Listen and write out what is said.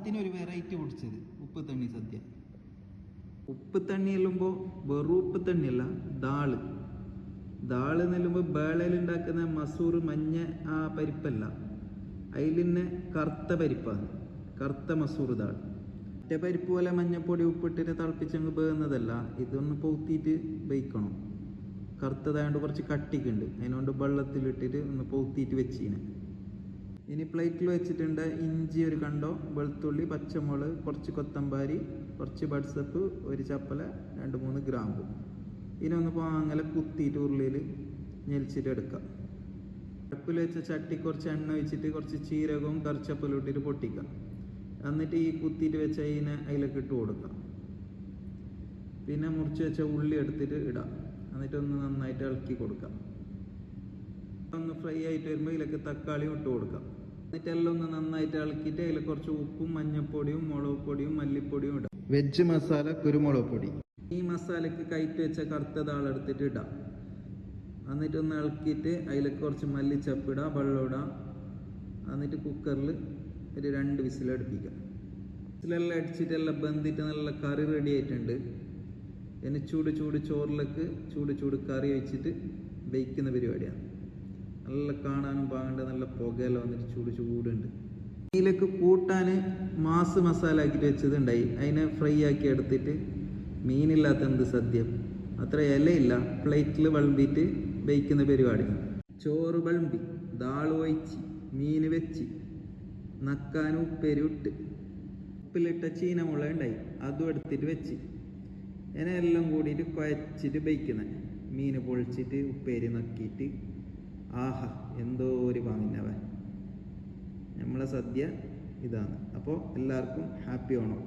ഓണത്തിനൊരു variety പിടിച്ചത് ഉപ്പ് തണ്ണി സദ്യ. ഉപ്പ് തണ്ണി എല്ലുമ്പോൾ വെറും ഉപ്പ് തണ്ണിയല്ല, ദാള്. ദാള് എന്നുമ്പോൾ ബേളയിലുണ്ടാക്കുന്ന മസൂർ മഞ്ഞ ആ പരിപ്പല്ല, അതിൽ തന്നെ കറുത്ത പരിപ്പാണ്, കറുത്ത മസൂർ ദാൾ. മറ്റേ പരിപ്പ് പോലെ മഞ്ഞപ്പൊടി ഉപ്പിട്ടിട്ട് തിളപ്പിച്ചങ്ങ് വേകുന്നതല്ല, ഇതൊന്ന് പൗത്തിയിട്ട് വേവിക്കണം. കറുത്തതായതുകൊണ്ട് കുറച്ച് കട്ടിക്കുണ്ട്, അതിനോണ്ട് വെള്ളത്തിലിട്ടിട്ട് ഒന്ന് പൗത്തിയിട്ട് വെച്ചീനെ. ഇനി പ്ലേറ്റിൽ വെച്ചിട്ടുണ്ട് ഇഞ്ചി ഒരു കണ്ടോ, വെളുത്തുള്ളി, പച്ചമുളക്, കുറച്ച് കൊത്തമ്പാരി, കുറച്ച് ബഡ്സപ്പ്, ഒരു ചപ്പല, 2-3 ഗ്രാമ്പു. ഇതിനൊന്ന് അങ്ങനെ കുത്തിയിട്ട് ഉരുളിയിൽ ഞെലിച്ചിട്ട് എടുക്കാം. അടുപ്പിൽ വെച്ച ചട്ടി കുറച്ച് എണ്ണ ഒഴിച്ചിട്ട് കുറച്ച് ചീരകവും കറിച്ചപ്പലും ഇട്ടിട്ട് പൊട്ടിക്കാം. എന്നിട്ട് ഈ കുത്തിയിട്ട് വെച്ച അതിലേക്ക് ഇട്ട് കൊടുക്കാം. പിന്നെ മുറിച്ച് വെച്ച ഉള്ളി എടുത്തിട്ട് ഇടാം. എന്നിട്ടൊന്ന് നന്നായിട്ട് ഇളക്കി കൊടുക്കാം. ഒന്ന് ഫ്രൈ ആയിട്ട് വരുമ്പോൾ ഇതിലേക്ക് തക്കാളിയും ഇട്ട് കൊടുക്കാം. എന്നിട്ട് എല്ലാം ഒന്ന് നന്നായിട്ട് ഇളക്കിയിട്ട് അതിൽ കുറച്ച് ഉപ്പും മഞ്ഞൾപ്പൊടിയും മുളക് പൊടിയും മല്ലിപ്പൊടിയും ഇടാം. വെജ് മസാല, കുരുമുളക് പൊടി. ഈ മസാലയ്ക്ക് കയറ്റി വെച്ച കറുത്ത ദാളെടുത്തിട്ട് ഇടാം. എന്നിട്ടൊന്ന് ഇളക്കിയിട്ട് അതിലേക്ക് കുറച്ച് മല്ലിച്ചപ്പ് ഇടാം, വെള്ളം ഇടാം. എന്നിട്ട് കുക്കറിൽ ഒരു 2 വിസിൽ അടുപ്പിക്കാം. വിസിലെല്ലാം അടിച്ചിട്ട് എല്ലാം ബന്ധിട്ട് നല്ല കറി റെഡി ആയിട്ടുണ്ട്. ഇനി ചൂട് ചോറിലേക്ക് ചൂട് കറി വെച്ചിട്ട് വേവിക്കുന്ന പരിപാടിയാണ്. നല്ല കാണാനും പാകണ്ട, നല്ല പുകയെല്ലാം വന്നിട്ട് ചൂടുണ്ട്. ഇതിലേക്ക് കൂട്ടാൻ മാസ് മസാല ആക്കിയിട്ട് വെച്ചതുണ്ടായി, അതിനെ ഫ്രൈ ആക്കി എടുത്തിട്ട് മീനില്ലാത്ത എന്ത് സദ്യ, അത്ര ഇലയില്ല, പ്ലേറ്റിൽ വിളമ്പിയിട്ട് വേവിക്കുന്ന പരിപാടി. ചോറ് വിളമ്പി, ദാൾ ഒഴിച്ച്, മീൻ വെച്ച്, നക്കാനും ഉപ്പേരി ഇട്ട്, ഉപ്പിലിട്ട ചീനമുള ഉണ്ടായി, അതും എടുത്തിട്ട് വെച്ച്, ഇതിനെല്ലാം കൂടിയിട്ട് കുഴച്ചിട്ട് വേവിക്കുന്നത്. മീൻ പൊളിച്ചിട്ട് ഉപ്പേരി നക്കിയിട്ട്, ആഹാ എന്തോ ഒരു വാങ്ങിനവൻ. നമ്മളെ സദ്യ ഇതാണ്. അപ്പോൾ എല്ലാവർക്കും ഹാപ്പി ഓണം.